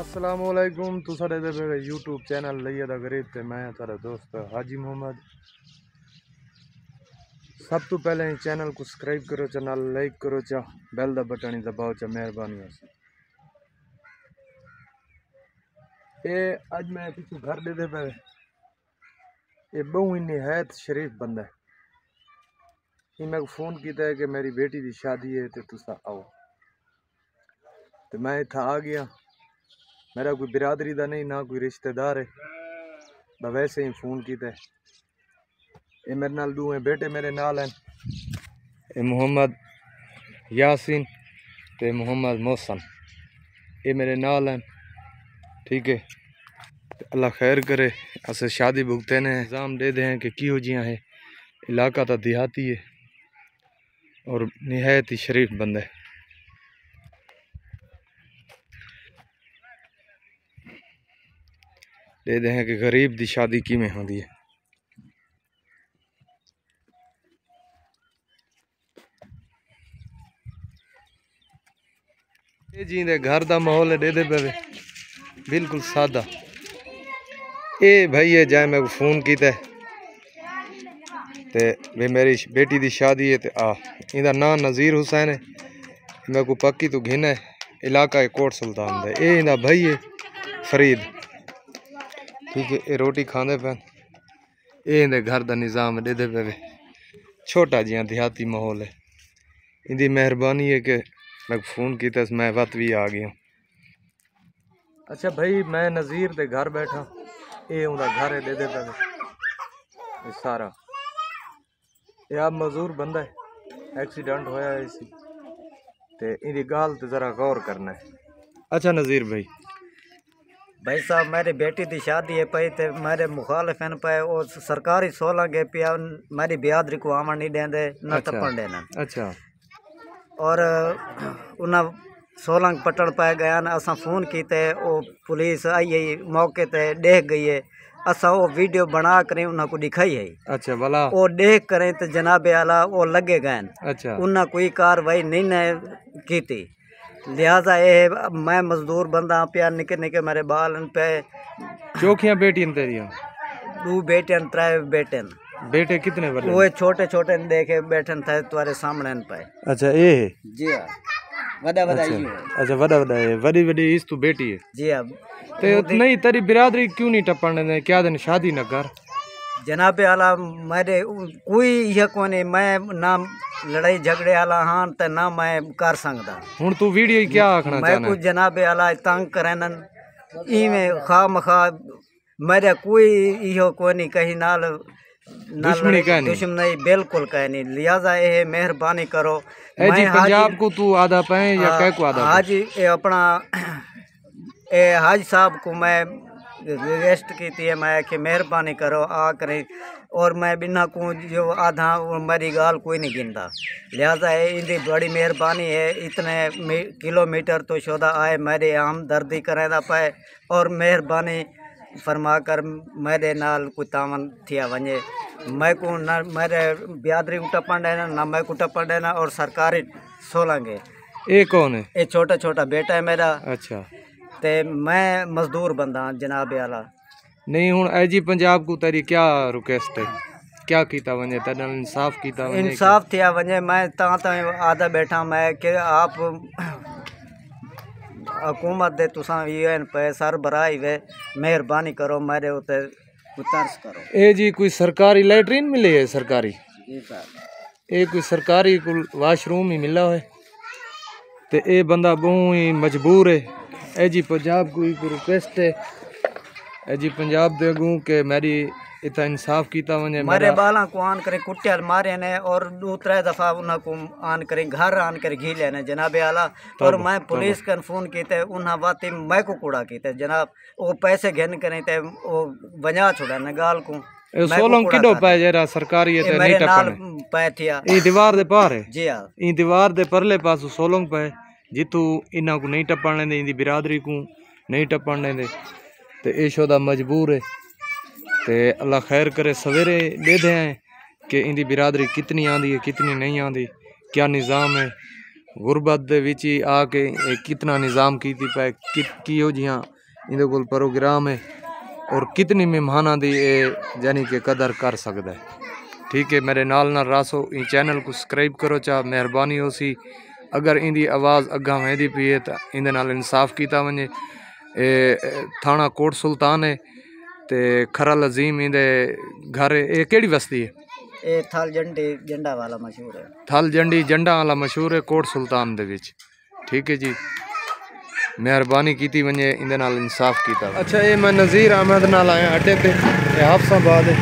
अस्सलामुअलैकुम। तुसा दे पे यूट्यूब चैनल लइया दा गरीब ते मैं तारा दोस्त हाजी मोहम्मद। सब तो पहले चैनल को सब्सक्राइब करो चा, नाल लाइक करो चा, बेल दा बटन ही दबाओ चा, मेहरबानी होसी। ये आज मैं पिछू घर दे पे ये बहु ही निहायत शरीफ बंदा है। ये मैं फोन किया है कि मेरी बेटी की शादी है तो तुसा आओ, तो मैं इतना आ गया। मेरा कोई बिरादरी का नहीं, ना कोई रिश्तेदार है, मैं वैसे ही फोन किया है। ये मेरे नाल दो हैं बेटे मेरे नाल हैं, ये मोहम्मद यासीन ते मोहम्मद मोहसन, ये मेरे नाल हैं। ठीक है, अल्लाह खैर करे। अस शादी भुगते ने इंतजाम दे दें कि किहो जियां है। इलाका तो देहाती है और निहायत ही शरीफ बंदा है। दे दें कि गरीब दी शादी किमें होंदी है। ये जी दे घर दा माहौल है, दे दे पे बिल्कुल सादा। ये भाई है जाए मैं फोन किया ते वे मेरी बेटी दी शादी है, ते इनका नाम नज़ीर हुसैन है। मैं को पक्की तो घिन है, इलाका है कोट सुल्तान दे। ये इनका भाई है फरीद। ठीक है, ये रोटी खाते पे। ये इनके घर का निज़ाम दे दे पे, छोटा जिहा देहाती माहौल है। इनकी मेहरबानी है कि मैं फोन किया, मैं वत भी आ गया। अच्छा भाई, मैं नज़ीर दे घर बैठा, ये उनका घर है, दे दे पे सारा। ये आप मजदूर बंदा है, एक्सीडेंट होया है इसी ते इनकी गाल तो जरा गौर करना है। अच्छा नज़ीर भाई साहब, मेरी बेटी की शादी है पई ते मेरे मुखालिफ हैं पे, वो सरकारी 16 गे पिया मेरी बिरादरी को आवन नहीं देंदे, न टप्पन देना। अच्छा, और उन्हें 16 पटन पाए गया। असा फोन किते, वो पुलिस आई है मौके ते, देख गई है। असा वो वीडियो बना कर उन्हें को दिखाई है। अच्छा भला, वो देख करें तो जनाबे आला वो लगे गए। अच्छा, उन्हें कोई कार्रवाई नहीं ने की थी। लिहाजा ये मैं मजदूर बंदा पिया, निके निके मेरे बाल पे। चौखियां बेटी तेरिया? 2 बेटे 3 बेटे। बेटे कितने बड़े? वो छोटे छोटे देखे बैठे थे तुम्हारे सामने पे। अच्छा ये जी हाँ, वड़ा वड़ा। अच्छा वड़ा वड़ा है, वड़ी वड़ी इस तू बेटी है। जी हाँ। तो नहीं तेरी बिरादरी क्यों नहीं टपने दे? क्या दिन शादी न कर? जनाबे आला मेरे कोई यह कोने, मैं ना लड़ाई झगड़े आला हाँ ते ना मैं कर सकता। हुण तू वीडियो क्या आखना चाहना? मैं कुछ जनाबे आला तंग करन इवें खा मखा मेरे कोई इहो कोनी कहीं नाल दुश्मनी बिल्कुल कह नहीं। लिहाजा ये मेहरबानी करो। जी पंजाब को तू आधा पे या कह को आधा? हाजी अपना हाजी साहब को मैं रिक्वेस्ट की थी, मैं कि मेहरबानी करो आ करें। और मैं बिना को जो आधा मेरी गाल कोई नहीं गिनता। लिहाजा इनकी बड़ी मेहरबानी है, इतने किलोमीटर तो शोदा आए मेरे आम दर्दी करें पाए। और मेहरबानी फरमा कर मेरे नाल कोई तावन थिया वने। मैं को ना मेरे बिरादरी को टपन देना, ना मैं को टपन देना। और सरकारी 16 गे। ये कौन है? ये छोटा छोटा बेटा है मेरा। अच्छा, ते मैं मजदूर बंदा जनाब आला। नहीं हुण जी पंजाब को तेरी क्या रिक्वेस्ट है? क्या कीता वने तेरे इंसाफ कीता वने? इंसाफ थिया वने। मैं आधा बैठा मैं कि आप हुकूमत दे तुसा यूएन पे सर बराई वे, मेहरबानी करो मेरे उते तरस करो। ए जी कोई सरकारी लैट्रिन मिली है? सरकारी? जी सर। ये कोई सरकारी वाशरूम ही मिला है, तो ये बंदा बहु ही मजबूर है। ए जी पंजाब को रिक्वेस्ट है, ए जी पंजाब दे अगू के मेरी इतना इंसाफ कीता वने। मेरे बाला को आन करे कुटियाल मारे ने, और 2-3 दफा उन्हें को आन करे घर आन करे घी लेने जनाबे आला। और मैं पुलिस का फोन किते, उन्हें बात मैं को कूड़ा किते जनाब। वो पैसे घेन करे ते वो बजा छोड़ा ने गाल को। सोलंग किडो पे जरा सरकारी है, नहीं टपने पे थिया। ई दीवार दे पार है? जी हां, ई दीवार दे परले पास सोलंग पे जितू इना को नहीं टपने दे, इंदी बिरादरी को नहीं टपने दे, ते ए शोदा मजबूर है। ते अल्लाह खैर करे, सवेरे दे दे हैं कि इंदी बिरादरी कितनी आंदी है कितनी नहीं आंदी, क्या निज़ाम है। गुरबत दे विच ही आके कितना निज़ाम कीती पे कियो जियां इहदे कोल प्रोग्राम है और कितनी मेहमाना दी यानी कि कदर कर सकदा है। ठीक है, मेरे नाल रासो इन चैनल को सब्सक्राइब करो चा मेहरबानी हो सी। अगर इंदी आवाज़ अग्गा वेंदी पई है तो इंदे नाल इंसाफ कीता वने। थाना कोट सुल्तान है ते खरल अजीम इंदे घर है। केड़ी बस्ती है? थल जंडी जंडा वाला मशहूर है। थल जंडी जंडा वाला मशहूर है कोट सुल्तान दे विच। ठीक है जी, मेहरबानी कीती वने इंदे नाल इंसाफ कीता। अच्छा, ये मैं नज़ीर अहमद नाल आया अड्डे पे, हाफसाबाद है,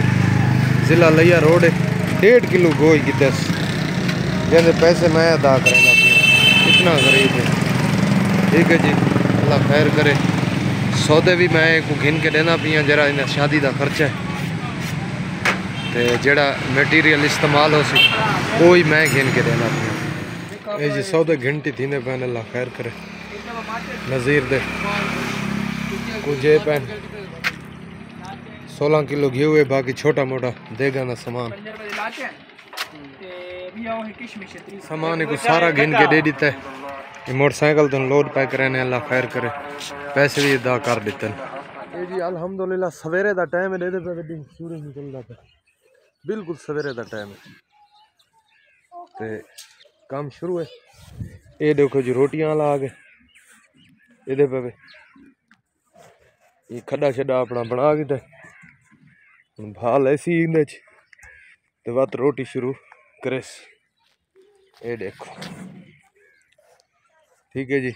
ज़िला लिया रोड है। 1.5 किलो गोई की दस जैसे पैसे मैं अदा करेंगे, इतना गरीब है। ठीक है जी, अल्लाह खैर करे। सौदे भी मैं को गिन के देना पिया, जरा इन शादी का खर्चा है तो जड़ा मटीरियल इस्तेमाल हो सी वो ही मैं गिन के देना पिया। ये जी सौदे गिनती थी ने पैन, अल्लाह खैर करे। नज़ीर दे कुछ पैन 16 किलो घी हुए, बाकी छोटा मोटा देगा ना सामान को सारा गिन के दे देता है। मोटरसाइकिल तो लोड पैक रहने, अल्लाह खैर करे, पैसे भी अदा कर देते हैं। ये जी अल्हम्दुलिल्लाह सवेरे का टाइम है, दे पे सूरज निकलता पे, बिल्कुल सवेरे का टाइम है ते काम शुरू है। ये देखो जी रोटियां ला गए ये पे, ये खड्डा शड्डा अपना बना के भाल ऐसी तो बात रोटी शुरू करे। ये देखो, ठीक है जी,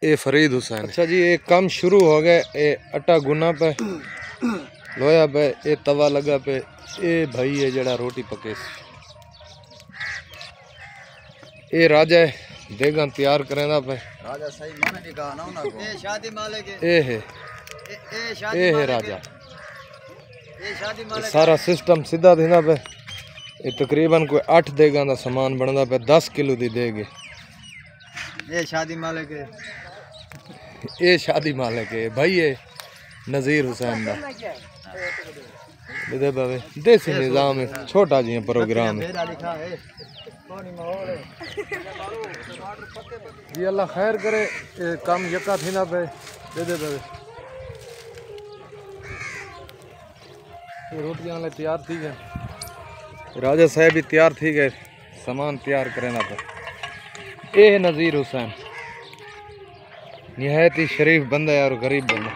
ये फरीद हुसैन। अच्छा जी, ये काम शुरू हो गया। ये आटा गुना पे, लोया पे, ये तवा लगा पे। ये भाई है जड़ा रोटी पके। ये राजा है, देगा तैयार करेंदा पे। राजा सही माने दी कहा ना उना को। ये शादी मालिक है। ये है राजा। ये शादी मालिक सारा सिस्टम सीधा देना पे। ये तकरीबन कोई 8 देगा का सामान बनता पे, 10 किलो दी देगे। ये शादी मालिक है। ये शादी मालिक है भाई, ये नज़ीर हुसैन दा देसी निज़ाम है, छोटा जी प्रोग्राम है जी। अल्लाह खैर करे, काम यका थी ना पे दे रोटियां वाले तैयार थी गए। राजा साहब भी तैयार थी गए, सामान तैयार करेना पे। ये है नज़ीर हुसैन, निहायत ही शरीफ बंदा है और गरीब बंदा।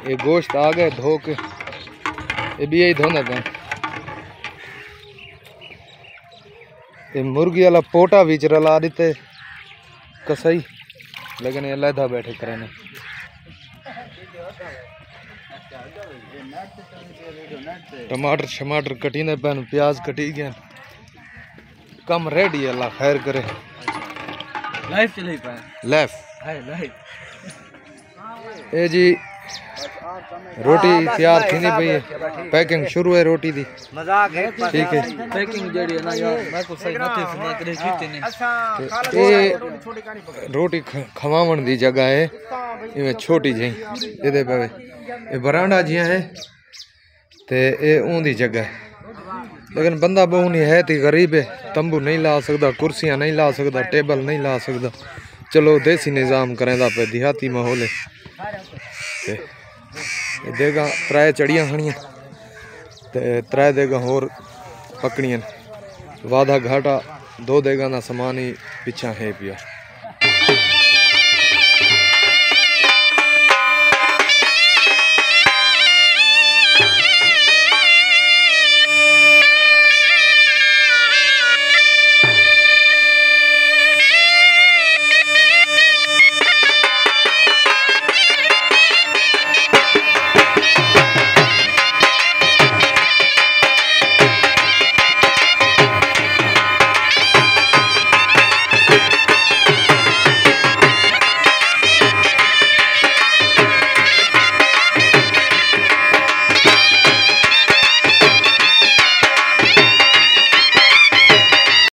ये गोश्त आ गए धो के, ये भी यही धोने पे। ये मुर्गी वाला पोटा बीच रला देते कसई, लेकिन ये लहदा बैठे करें। टमाटर शमाटर कटी ने पैन, प्याज कटी गए, कम रेडी है। अल्लाह खैर करे। लाइफ चले पाए लाइफ है लाइफ। ये जी रोटी तैयार थी नहीं पई है, पैकिंग शुरू है रोटी दी। मजाक है, ठीक है। पैकिंग जड़ी है ना यार, मैं को सही नथी सुना करे जीते ने। ये रोटी खवावण दी जगह है, इवें छोटी जी दे पे। ये बरांडा जिया है ते ये ऊंदी जगह है, लेकिन बंदा बहु नहीं है ती गरीब है, तंबू नहीं ला सकता, कुर्सियां नहीं ला सकता, टेबल नहीं ला सकता। चलो देसी निज़ाम करेंदा पे, देहाती माहौल है। देगा 3 चढ़ियां खड़ियां ते 3 देगा होर पकड़ियां, वादा घाटा 2 देगा ना समान ही पिछा है पिया।